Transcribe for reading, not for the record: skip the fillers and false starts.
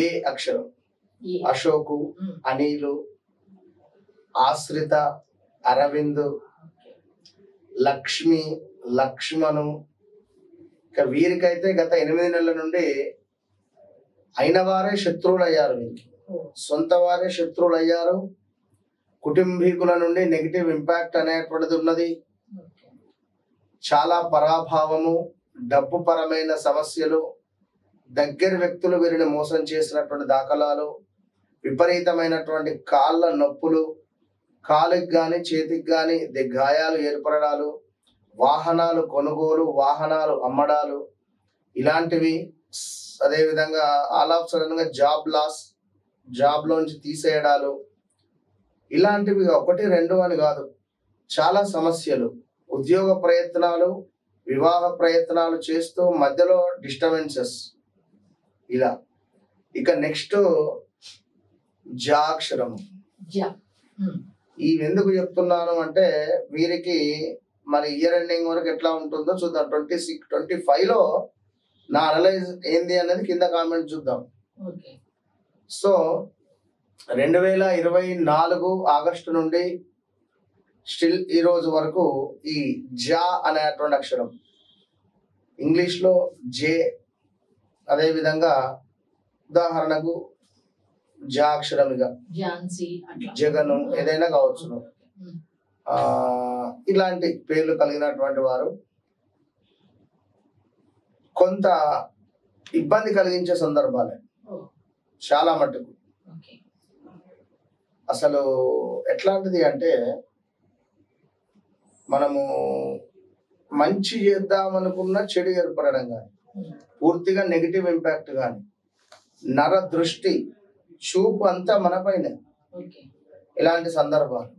ఏ అక్షరం ఏ. అశోకు, అనిలు, ఆశ్రిత, అరవింద్, లక్ష్మి, లక్ష్మణు. ఇక వీరికైతే గత 8 నెలల నుండి అయిన వారే శత్రువులు అయ్యారు. వీరికి సొంత వారే శత్రువులు అయ్యారు. కుటుంబీకుల నుండి నెగిటివ్ ఇంపాక్ట్ అనేటువంటిది ఉన్నది. చాలా పరాభావము, డబ్బు పరమైన సమస్యలు, దగ్గర వ్యక్తులు వీరిని మోసం చేసినటువంటి దాఖలాలు, విపరీతమైనటువంటి కాళ్ళ నొప్పులు, కాలుకి కానీ చేతికి కానీ గాయాలు ఏర్పడడాలు, వాహనాలు కొనుగోలు, వాహనాలు అమ్మడాలు ఇలాంటివి. అదేవిధంగా ఆల్ ఆఫ్ సడన్ గా జాబ్ లాస్, జాబ్ లోంచి తీసేయడాలు ఇలాంటివి 1, 2 అని కాదు, చాలా సమస్యలు. ఉద్యోగ ప్రయత్నాలు, వివాహ ప్రయత్నాలు చేస్తూ మధ్యలో డిస్టర్బెన్సెస్ ఇలా. ఇక నెక్స్ట్ జా అక్షరము. ఇవి ఎందుకు చెప్తున్నాను అంటే వీరికి మరి ఇయర్ ఎండింగ్ వరకు ఎట్లా ఉంటుందో చూద్దాం. 25 లో నా అనలైజ్ ఏంది అనేది కింద కామెంట్ చూద్దాం. సో 2024 ఆగస్టు నుండి స్టిల్ ఈ రోజు వరకు ఈ జా అనేటువంటి అక్షరం, ఇంగ్లీష్ లో జే, అదే విధంగా ఉదాహరణకు జా అక్షరం ఇక జగను ఏదైనా కావచ్చును. ఇలాంటి పేర్లు కలిగినటువంటి వారు కొంత ఇబ్బంది కలిగించే సందర్భాలే చాలా మట్టుకు. అసలు ఎట్లాంటిది అంటే మనము మంచి చేద్దామనుకున్న చెడు ఏర్పడడం కానీ, పూర్తిగా నెగిటివ్ ఇంపాక్ట్ కానీ, నర దృష్టి చూపు అంతా మన పైన, ఇలాంటి సందర్భాలు